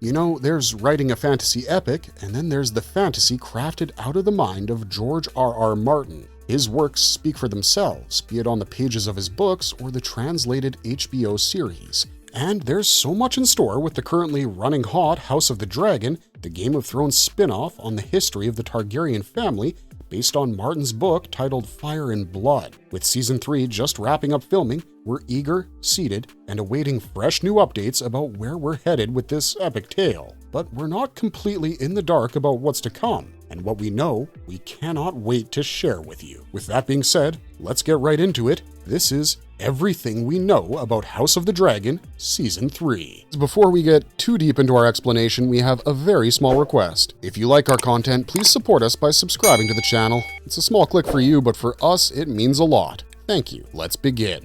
You know, there's writing a fantasy epic, and then there's the fantasy crafted out of the mind of George R.R. Martin. His works speak for themselves, be it on the pages of his books or the translated HBO series. And there's so much in store with the currently running hot House of the Dragon, the Game of Thrones spin-off on the history of the Targaryen family, based on Martin's book titled Fire and Blood. With Season 3 just wrapping up filming, we're eager, seated, and awaiting fresh new updates about where we're headed with this epic tale. But we're not completely in the dark about what's to come, and what we know, we cannot wait to share with you. With that being said, let's get right into it. This is everything we know about House of the Dragon Season 3. Before we get too deep into our explanation, we have a very small request. If you like our content, please support us by subscribing to the channel. It's a small click for you, but for us, it means a lot. Thank you. Let's begin.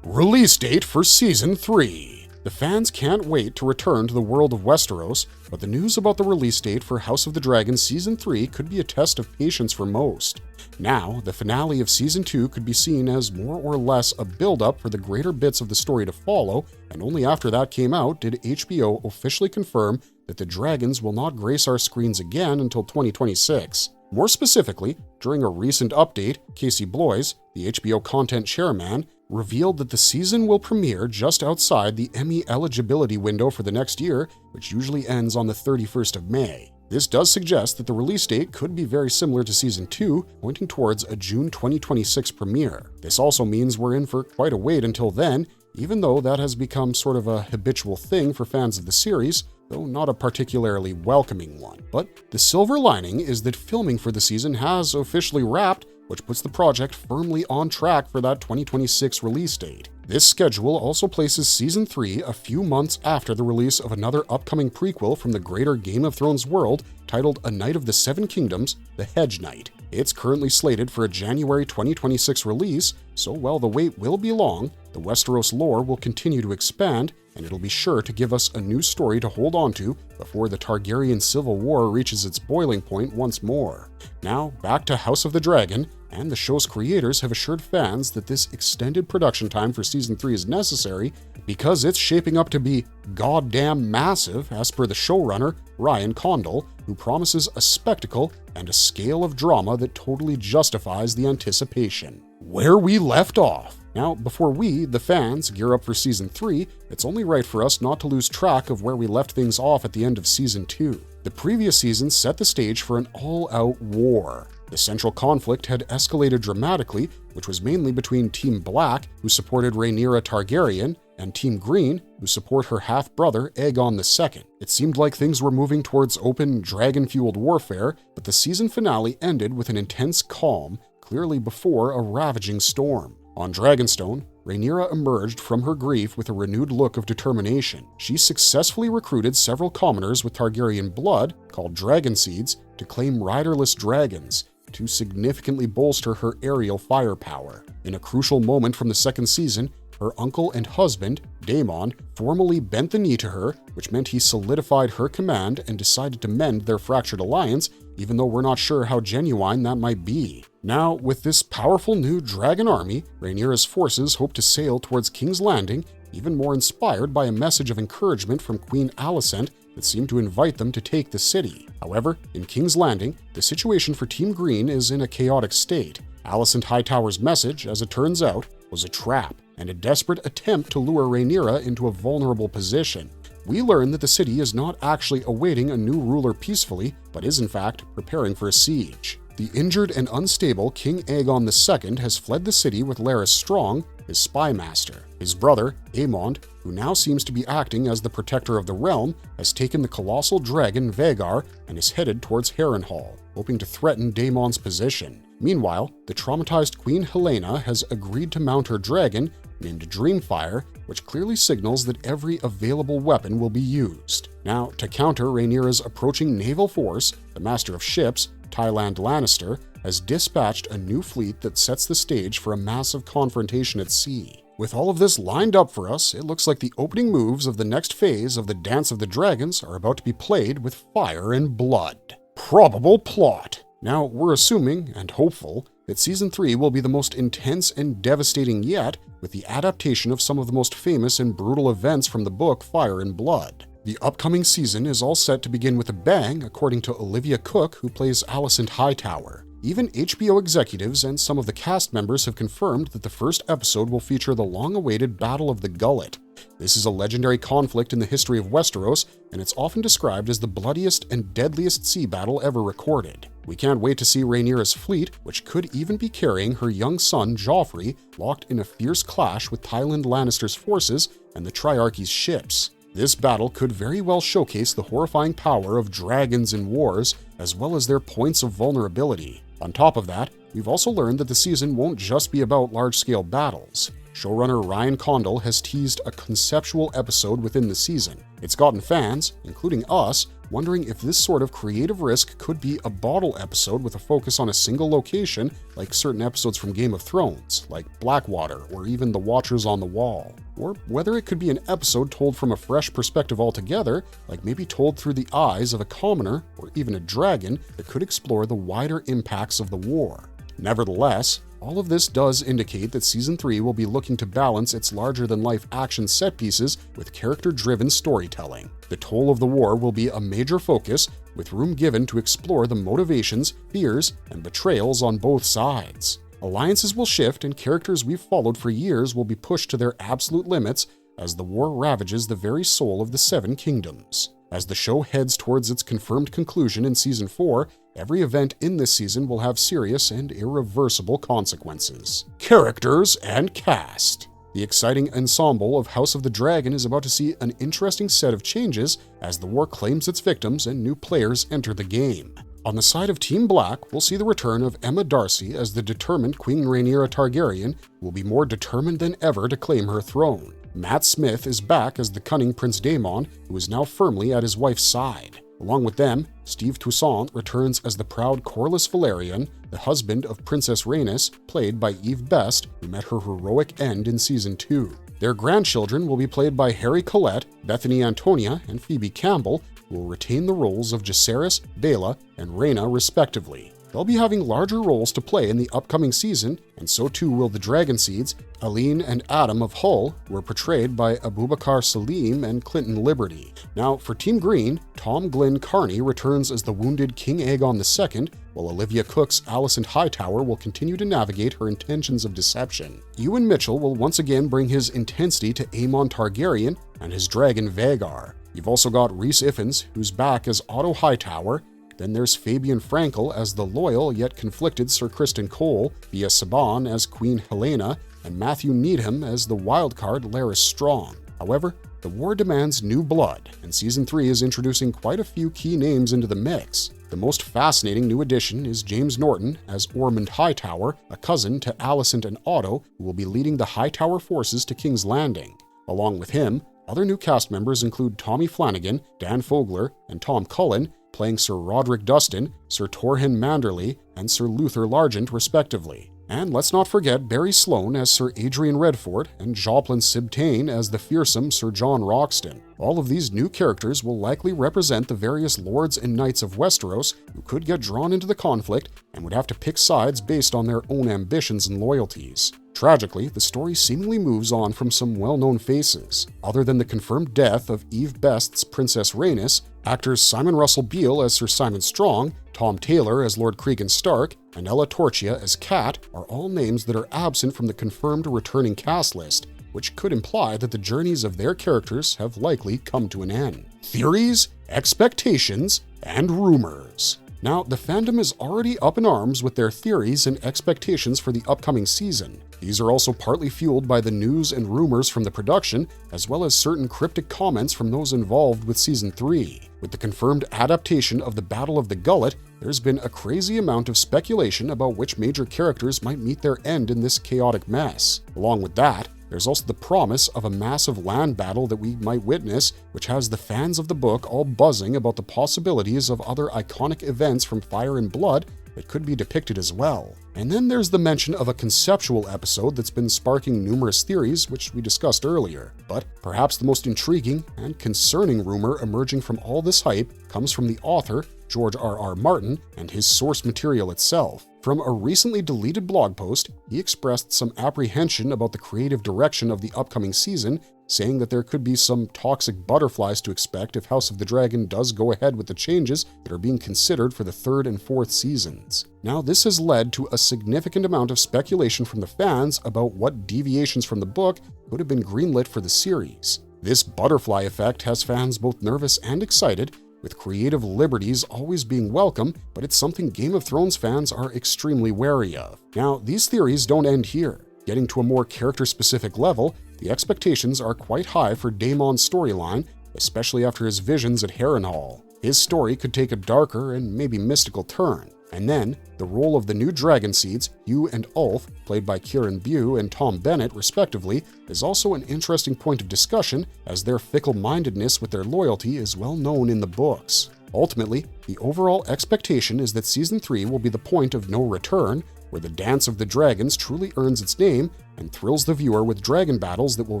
Release date for Season 3. The fans can't wait to return to the world of Westeros, but the news about the release date for House of the Dragon Season 3 could be a test of patience for most. Now, the finale of Season 2 could be seen as more or less a build-up for the greater bits of the story to follow, and only after that came out did HBO officially confirm that the dragons will not grace our screens again until 2026. More specifically, during a recent update, Casey Bloys, the HBO content chairman, revealed that the season will premiere just outside the Emmy eligibility window for the next year, which usually ends on the 31st of May. This does suggest that the release date could be very similar to Season 2, pointing towards a June 2026 premiere. This also means we're in for quite a wait until then, even though that has become sort of a habitual thing for fans of the series, though not a particularly welcoming one. But the silver lining is that filming for the season has officially wrapped, which puts the project firmly on track for that 2026 release date. This schedule also places Season 3 a few months after the release of another upcoming prequel from the greater Game of Thrones world titled A Knight of the Seven Kingdoms, The Hedge Knight. It's currently slated for a January 2026 release, so while the wait will be long, the Westeros lore will continue to expand, and it'll be sure to give us a new story to hold on to before the Targaryen Civil War reaches its boiling point once more. Now, back to House of the Dragon, and the show's creators have assured fans that this extended production time for Season 3 is necessary because it's shaping up to be goddamn massive, as per the showrunner, Ryan Condal, who promises a spectacle and a scale of drama that totally justifies the anticipation. Where we left off. Now, before we, the fans, gear up for Season 3, it's only right for us not to lose track of where we left things off at the end of Season 2. The previous season set the stage for an all-out war. The central conflict had escalated dramatically, which was mainly between Team Black, who supported Rhaenyra Targaryen, and Team Green, who support her half-brother Aegon II. It seemed like things were moving towards open, dragon-fueled warfare, but the season finale ended with an intense calm, clearly before a ravaging storm. On Dragonstone, Rhaenyra emerged from her grief with a renewed look of determination. She successfully recruited several commoners with Targaryen blood, called dragon seeds, to claim riderless dragons, to significantly bolster her aerial firepower. In a crucial moment from the second season, her uncle and husband, Daemon, formally bent the knee to her, which meant he solidified her command and decided to mend their fractured alliance, even though we're not sure how genuine that might be. Now, with this powerful new dragon army, Rhaenyra's forces hope to sail towards King's Landing, even more inspired by a message of encouragement from Queen Alicent that seemed to invite them to take the city. However, in King's Landing, the situation for Team Green is in a chaotic state. Alicent Hightower's message, as it turns out, was a trap and a desperate attempt to lure Rhaenyra into a vulnerable position. We learn that the city is not actually awaiting a new ruler peacefully, but is in fact preparing for a siege. The injured and unstable King Aegon II has fled the city with Larys Strong, his spy master. His brother, Aemond, who now seems to be acting as the protector of the realm, has taken the colossal dragon Vhagar and is headed towards Harrenhal, hoping to threaten Daemon's position. Meanwhile, the traumatized Queen Helaena has agreed to mount her dragon, named Dreamfire, which clearly signals that every available weapon will be used. Now, to counter Rhaenyra's approaching naval force, the Master of Ships, Tyland Lannister, has dispatched a new fleet that sets the stage for a massive confrontation at sea. With all of this lined up for us, it looks like the opening moves of the next phase of the Dance of the Dragons are about to be played with fire and blood. Probable plot. Now, we're assuming, and hopeful, that Season 3 will be the most intense and devastating yet, with the adaptation of some of the most famous and brutal events from the book Fire and Blood. The upcoming season is all set to begin with a bang, according to Olivia Cooke, who plays Alicent Hightower. Even HBO executives and some of the cast members have confirmed that the first episode will feature the long-awaited Battle of the Gullet. This is a legendary conflict in the history of Westeros, and it's often described as the bloodiest and deadliest sea battle ever recorded. We can't wait to see Rhaenyra's fleet, which could even be carrying her young son Joffrey, locked in a fierce clash with Tywin Lannister's forces and the Triarchy's ships. This battle could very well showcase the horrifying power of dragons in wars, as well as their points of vulnerability. On top of that, we've also learned that the season won't just be about large-scale battles. Showrunner Ryan Condal has teased a conceptual episode within the season. It's gotten fans, including us, wondering if this sort of creative risk could be a bottle episode with a focus on a single location, like certain episodes from Game of Thrones, like Blackwater or even The Watchers on the Wall. Or whether it could be an episode told from a fresh perspective altogether, like maybe told through the eyes of a commoner or even a dragon that could explore the wider impacts of the war. Nevertheless, all of this does indicate that Season 3 will be looking to balance its larger-than-life action set pieces with character-driven storytelling. The toll of the war will be a major focus, with room given to explore the motivations, fears, and betrayals on both sides. Alliances will shift, and characters we've followed for years will be pushed to their absolute limits as the war ravages the very soul of the Seven Kingdoms. As the show heads towards its confirmed conclusion in Season 4, every event in this season will have serious and irreversible consequences. Characters and cast. The exciting ensemble of House of the Dragon is about to see an interesting set of changes as the war claims its victims and new players enter the game. On the side of Team Black, we'll see the return of Emma Darcy as the determined Queen Rhaenyra Targaryen, who will be more determined than ever to claim her throne. Matt Smith is back as the cunning Prince Daemon, who is now firmly at his wife's side. Along with them, Steve Toussaint returns as the proud Corlys Velaryon, the husband of Princess Rhaenys, played by Eve Best, who met her heroic end in Season 2. Their grandchildren will be played by Harry Collette, Bethany Antonia, and Phoebe Campbell, who will retain the roles of Jacaerys, Baela, and Rhaena respectively. They'll be having larger roles to play in the upcoming season, and so too will the Dragonseeds, Aline and Adam of Hull, who are portrayed by Abubakar Salim and Clinton Liberty. Now, for Team Green, Tom Glynn Carney returns as the wounded King Aegon II, while Olivia Cooke's Alicent Hightower will continue to navigate her intentions of deception. Ewan Mitchell will once again bring his intensity to Aemon Targaryen and his dragon Vhagar. You've also got Rhys Ifans, who's back as Otto Hightower. Then there's Fabian Frankel as the loyal yet conflicted Sir Criston Cole, Via Saban as Queen Helena, and Matthew Needham as the wildcard Larys Strong. However, the war demands new blood, and Season 3 is introducing quite a few key names into the mix. The most fascinating new addition is James Norton as Ormond Hightower, a cousin to Alicent and Otto, who will be leading the Hightower forces to King's Landing. Along with him, other new cast members include Tommy Flanagan, Dan Fogler, and Tom Cullen, playing Sir Roderick Dustin, Sir Torhin Manderley, and Sir Luther Largent, respectively. And let's not forget Barry Sloane as Sir Adrian Redford and Joplin Sibtain as the fearsome Sir John Roxton. All of these new characters will likely represent the various lords and knights of Westeros who could get drawn into the conflict and would have to pick sides based on their own ambitions and loyalties. Tragically, the story seemingly moves on from some well-known faces. Other than the confirmed death of Eve Best's Princess Rhaenys, actors Simon Russell Beale as Sir Simon Strong, Tom Taylor as Lord Cregan Stark, and Ella Torchia as Cat are all names that are absent from the confirmed returning cast list, which could imply that the journeys of their characters have likely come to an end. Theories, expectations, and rumors. Now, the fandom is already up in arms with their theories and expectations for the upcoming season. These are also partly fueled by the news and rumors from the production, as well as certain cryptic comments from those involved with Season 3. With the confirmed adaptation of the Battle of the Gullet, there's been a crazy amount of speculation about which major characters might meet their end in this chaotic mess. Along with that, there's also the promise of a massive land battle that we might witness, which has the fans of the book all buzzing about the possibilities of other iconic events from Fire and Blood that could be depicted as well. And then there's the mention of a conceptual episode that's been sparking numerous theories, which we discussed earlier. But perhaps the most intriguing and concerning rumor emerging from all this hype comes from the author, George R.R. Martin, and his source material itself. From a recently deleted blog post, he expressed some apprehension about the creative direction of the upcoming season, saying that there could be some toxic butterflies to expect if House of the Dragon does go ahead with the changes that are being considered for the 3rd and 4th seasons. Now, this has led to a significant amount of speculation from the fans about what deviations from the book could have been greenlit for the series. This butterfly effect has fans both nervous and excited, with creative liberties always being welcome, but it's something Game of Thrones fans are extremely wary of. Now, these theories don't end here. Getting to a more character-specific level, the expectations are quite high for Daemon's storyline, especially after his visions at Harrenhal. His story could take a darker and maybe mystical turn. And then, the role of the new Dragon Seeds, Hugh and Ulf, played by Kieran Bew and Tom Bennett respectively, is also an interesting point of discussion, as their fickle-mindedness with their loyalty is well known in the books. Ultimately, the overall expectation is that Season 3 will be the point of no return, where the Dance of the Dragons truly earns its name and thrills the viewer with dragon battles that will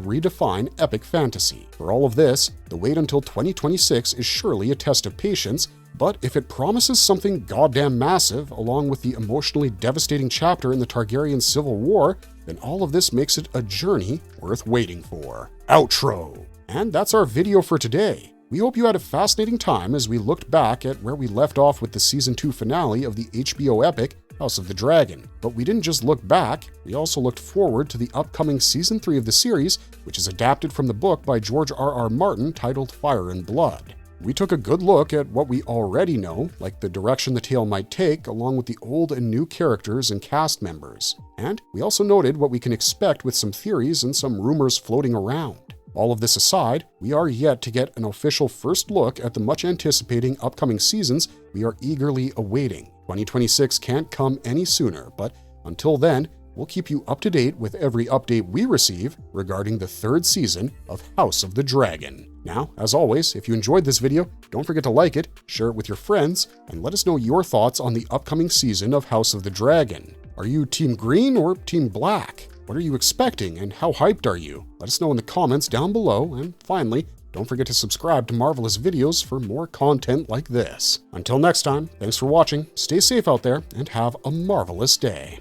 redefine epic fantasy. For all of this, the wait until 2026 is surely a test of patience, but if it promises something goddamn massive, along with the emotionally devastating chapter in the Targaryen Civil War, then all of this makes it a journey worth waiting for. Outro! And that's our video for today. We hope you had a fascinating time as we looked back at where we left off with the Season 2 finale of the HBO epic, House of the Dragon. But we didn't just look back, we also looked forward to the upcoming Season 3 of the series, which is adapted from the book by George R.R. Martin titled Fire and Blood. We took a good look at what we already know, like the direction the tale might take, along with the old and new characters and cast members. And we also noted what we can expect with some theories and some rumors floating around. All of this aside, we are yet to get an official first look at the much-anticipating upcoming seasons we are eagerly awaiting. 2026 can't come any sooner, but until then, we'll keep you up to date with every update we receive regarding the 3rd season of House of the Dragon. Now, as always, if you enjoyed this video, don't forget to like it, share it with your friends, and let us know your thoughts on the upcoming season of House of the Dragon. Are you Team Green or Team Black? What are you expecting and how hyped are you? Let us know in the comments down below, and finally, don't forget to subscribe to Marvelous Videos for more content like this. Until next time, thanks for watching, stay safe out there, and have a marvelous day.